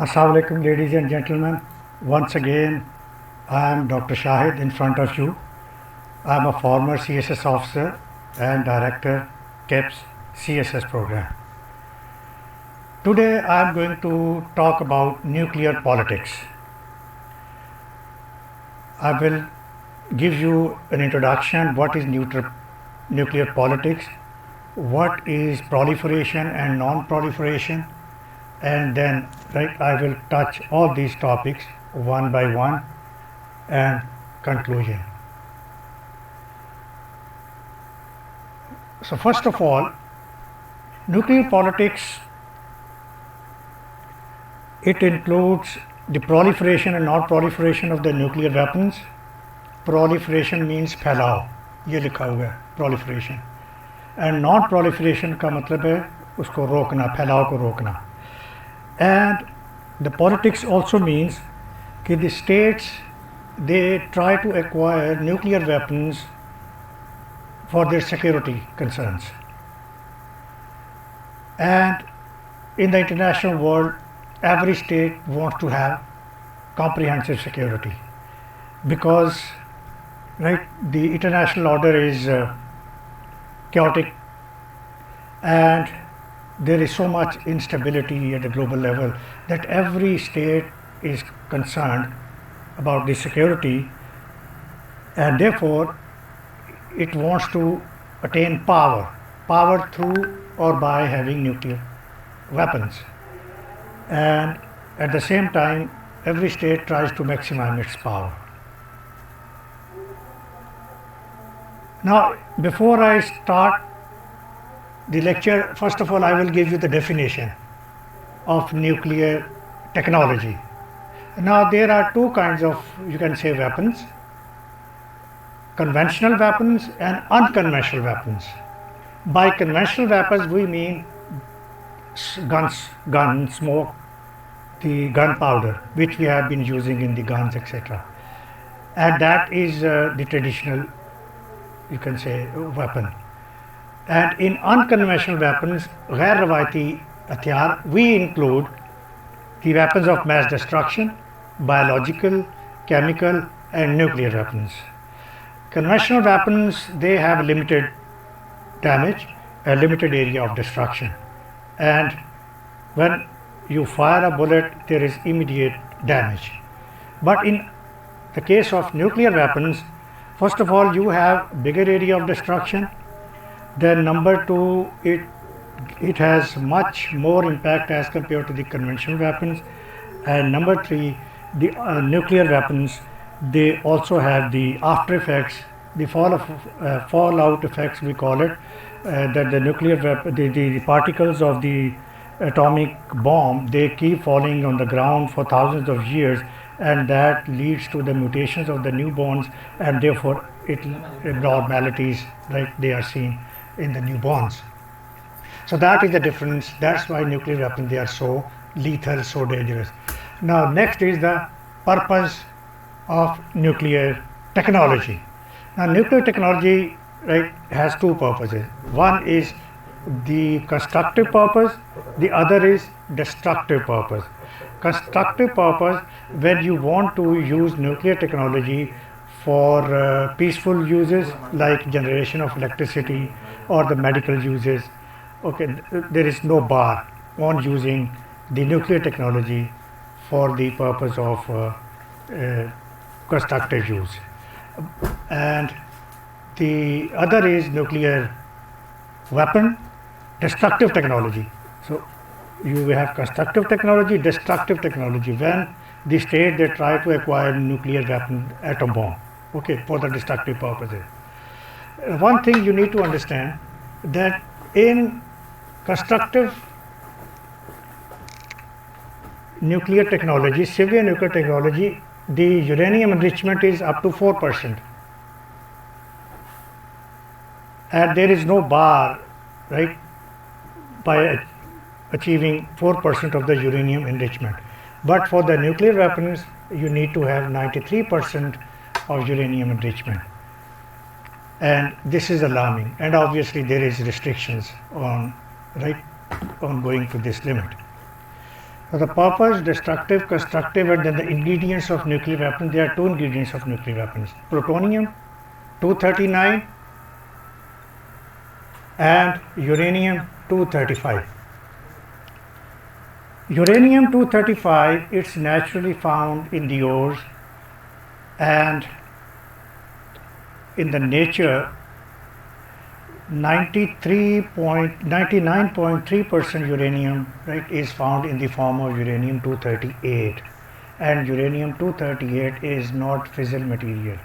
Assalamu alaikum, ladies and gentlemen. Once again, I am Dr. Shahid in front of you. I am a former CSS officer and director, KEPS CSS program. Today, I am going to talk about nuclear politics. I will give you an introduction. What is nuclear politics? What is proliferation and non-proliferation? And then I will touch all these topics one by one and conclusion. So first of all, nuclear politics, it includes the proliferation and non-proliferation of the nuclear weapons. Proliferation means फैलाव, ये लिखा हुआ है proliferation, and non-proliferation का मतलब है उसको रोकना, फैलाव को रोकना. And the politics also means that the states, they try to acquire nuclear weapons for their security concerns. And in the international world, every state wants to have comprehensive security because the international order is chaotic and there is so much instability at the global level that every state is concerned about the security, and therefore it wants to attain power through or by having nuclear weapons. And at the same time, every state tries to maximize its power. Now, before I start the lecture, first of all, I will give you the definition of nuclear technology. Now, there are two kinds of, you can say, weapons: conventional weapons and unconventional weapons. By conventional weapons, we mean guns, smoke, the gunpowder, which we have been using in the guns, etc. And that is the traditional, you can say, weapon. And in unconventional weapons, गैर रवायती हथियार, we include the weapons of mass destruction, biological, chemical, and nuclear weapons. Conventional weapons, they have limited damage, a limited area of destruction. And when you fire a bullet, there is immediate damage. But in the case of nuclear weapons, first of all, you have bigger area of destruction. Then number two, it has much more impact as compared to the conventional weapons. And number three, the nuclear weapons, they also have the after effects, the fallout effects, we call it, that the nuclear weapon, the particles of the atomic bomb, they keep falling on the ground for thousands of years, and that leads to the mutations of the newborns, and therefore abnormalities they are seen in the newborns. So that is the difference. That's why nuclear weapons, they are so lethal, so dangerous. Now next is the purpose of nuclear technology. Now nuclear technology has two purposes. One is the constructive purpose, the other is destructive purpose. Constructive purpose, when you want to use nuclear technology for peaceful uses like generation of electricity or the medical uses, there is no bar on using the nuclear technology for the purpose of constructive use. And the other is nuclear weapon, destructive technology. So you have constructive technology, destructive technology. When the state, they try to acquire nuclear weapon, atom bomb, for the destructive purposes. One thing you need to understand, that in constructive nuclear technology, civilian nuclear technology, the uranium enrichment is up to 4%. And there is no bar, by achieving 4% of the uranium enrichment. But for the nuclear weapons, you need to have 93% of uranium enrichment. And this is alarming. And obviously there is restrictions on going to this limit. So the purpose, destructive, constructive, and then the ingredients of nuclear weapons. There are two ingredients of nuclear weapons: plutonium 239 and uranium 235. Uranium 235, it's naturally found in the ores and in the nature. 99.3% uranium, right, is found in the form of uranium 238, and uranium 238 is not fissile material.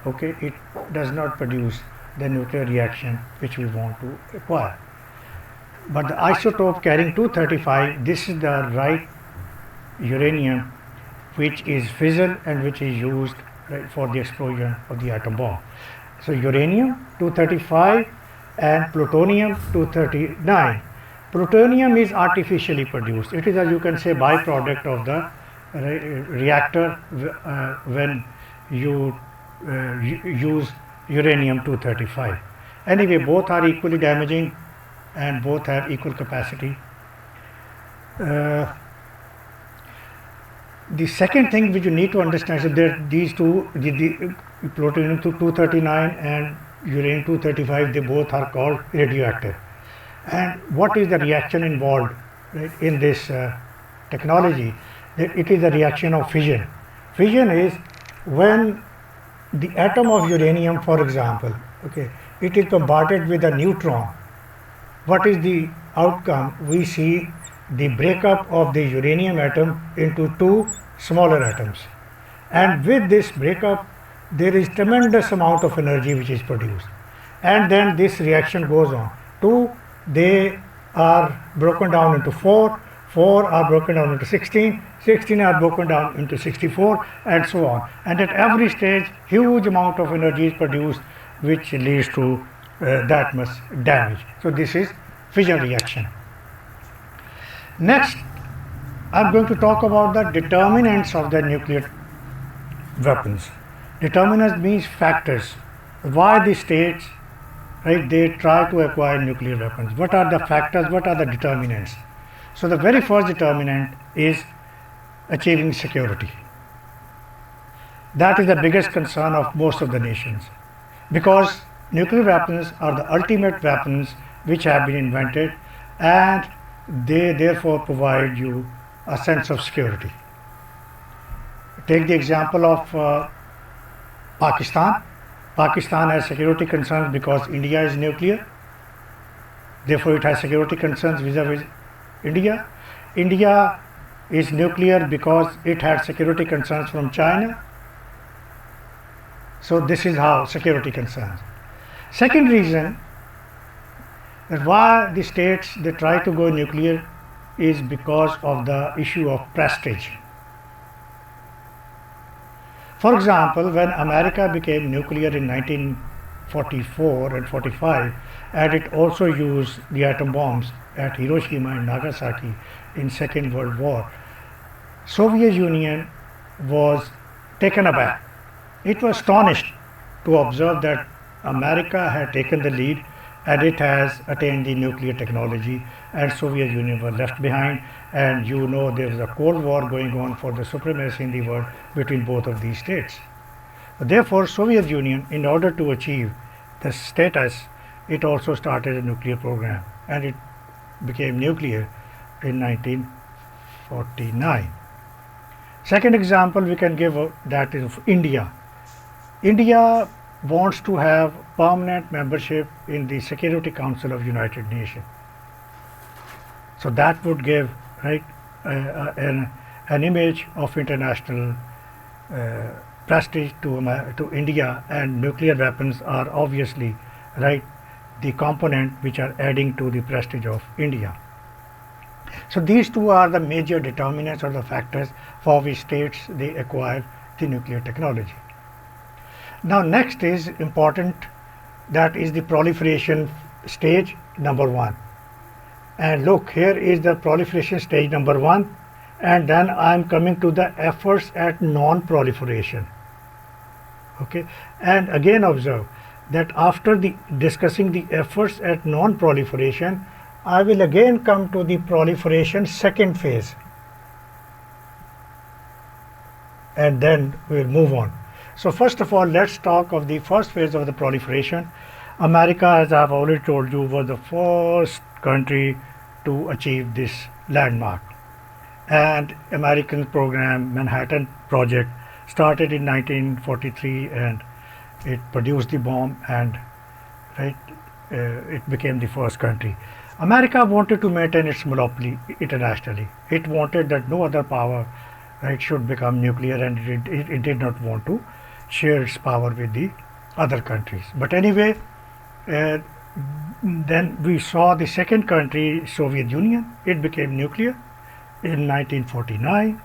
Okay, it does not produce the nuclear reaction which we want to acquire. But the isotope carrying 235, this is the right uranium which is fissile and which is used, right, for the explosion of the atom bomb. So uranium 235 and plutonium 239. Plutonium is artificially produced. It is, as you can say, byproduct of the reactor when you use uranium 235. Anyway, both are equally damaging and both have equal capacity. The second thing which you need to understand is that these two, the plutonium 239 and uranium 235, they both are called radioactive. And what is the reaction involved, right, in this technology? It is a reaction of fission. Fission is when the atom of uranium, for example, okay, it is bombarded with a neutron. What is the outcome? We see the breakup of the uranium atom into two smaller atoms. And with this breakup, there is tremendous amount of energy which is produced. And then this reaction goes on. Two, they are broken down into 4, 4 are broken down into 16, 16 are broken down into 64, and so on. And at every stage, huge amount of energy is produced, which leads to that much damage. So this is fission reaction. Next, I'm going to talk about the determinants of the nuclear weapons. Determinants means factors. Why the states, right, they try to acquire nuclear weapons. What are the factors? What are the determinants? So the very first determinant is achieving security. That is the biggest concern of most of the nations, because nuclear weapons are the ultimate weapons which have been invented, and they therefore provide you a sense of security. Take the example of Pakistan. Pakistan has security concerns because India is nuclear. Therefore, it has security concerns vis-a-vis India. India is nuclear because it had security concerns from China. So this is how security concerns. Second reason that why the states they try to go nuclear is because of the issue of prestige. For example, when America became nuclear in 1944 and 45, and it also used the atom bombs at Hiroshima and Nagasaki in Second World War, Soviet Union was taken aback. It was astonished to observe that America had taken the lead and it has attained the nuclear technology, and Soviet Union was left behind. And you know there is a Cold War going on for the supremacy in the world between both of these states. Therefore, Soviet Union, in order to achieve the status, it also started a nuclear program, and it became nuclear in 1949. Second example we can give that is of India. India wants to have permanent membership in the Security Council of United Nations. So that would give, right, an image of international prestige to India, and nuclear weapons are obviously, right, the component which are adding to the prestige of India. So these two are the major determinants or the factors for which states they acquire the nuclear technology. Now next is important, that is the proliferation stage number 1. And look, here is the proliferation stage number 1, and then I am coming to the efforts at non-proliferation. Okay, and again observe that after discussing the efforts at non-proliferation, I will again come to the proliferation second phase. and then we'll move on. So first of all, let's talk of the first phase of the proliferation. America, as I've already told you, was the first country to achieve this landmark. And American program, Manhattan Project, started in 1943, and it produced the bomb, and right, it became the first country. America wanted to maintain its monopoly internationally. It wanted that no other power, right, should become nuclear, and it did not want to share its power with the other countries. But anyway, then we saw the second country, Soviet Union. It became nuclear in 1949.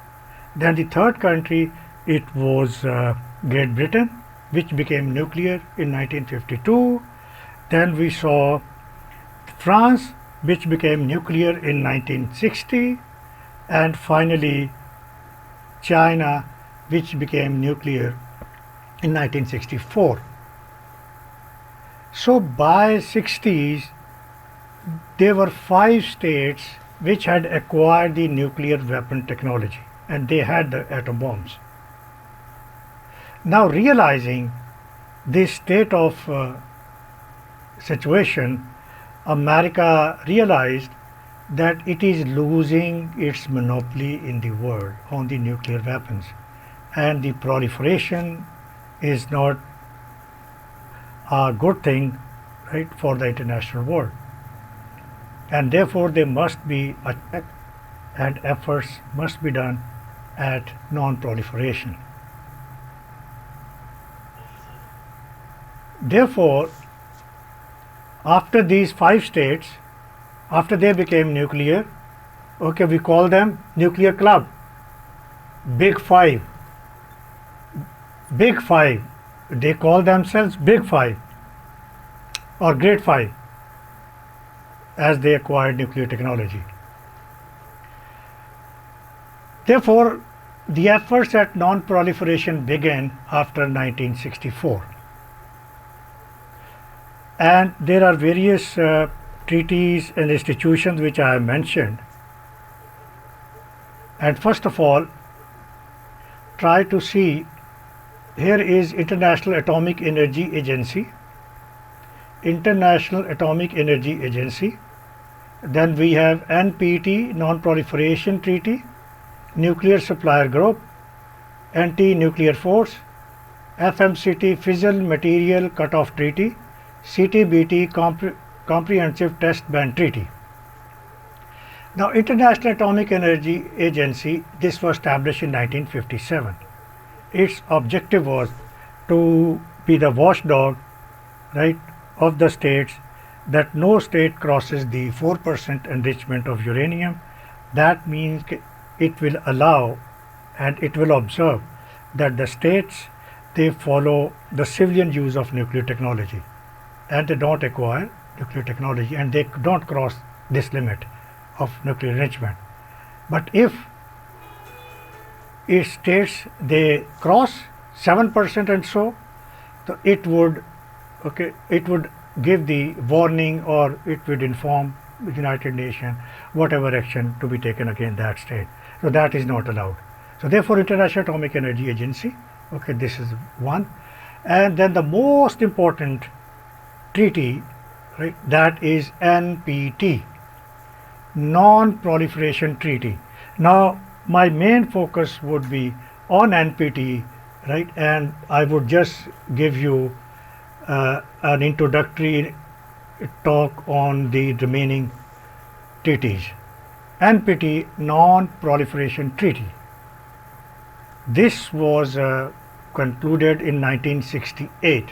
Then the third country, it was Great Britain, which became nuclear in 1952. Then we saw France, which became nuclear in 1960, and finally China, which became nuclear in 1964. So by 60s, there were 5 states which had acquired the nuclear weapon technology, and they had the atom bombs. Now, realizing this state of situation, America realized that it is losing its monopoly in the world on the nuclear weapons, and the proliferation is not a good thing, right, for the international world. And therefore there must be a check, and efforts must be done at non-proliferation. Therefore, after these 5 states, after they became nuclear, okay, we call them nuclear club, Big Five. Big Five, they call themselves Big Five or Great Five, as they acquired nuclear technology. Therefore, the efforts at non-proliferation began after 1964. And there are various treaties and institutions which I have mentioned. And first of all, try to see, here is International Atomic Energy Agency, International Atomic Energy Agency. Then we have NPT, Non-Proliferation Treaty, Nuclear Supplier Group, Anti-Nuclear Force, FMCT, Fissile Material Cutoff Treaty, CTBT, Comprehensive Test Ban Treaty. Now, International Atomic Energy Agency, this was established in 1957. Its objective was to be the watchdog, right, of the states, that no state crosses the 4% enrichment of uranium. That means it will allow and it will observe that the states, they follow the civilian use of nuclear technology, and they don't acquire nuclear technology, and they don't cross this limit of nuclear enrichment. But if states they cross 7% and so it would give the warning, or it would inform the United Nations whatever action to be taken against that state. So that is not allowed. So therefore, International Atomic Energy Agency, okay, this is one. And then the most important treaty, right, that is NPT, Non-Proliferation Treaty. Now, my main focus would be on NPT, right, and I would just give you an introductory talk on the remaining treaties. NPT, Non-Proliferation Treaty. This was concluded in 1968.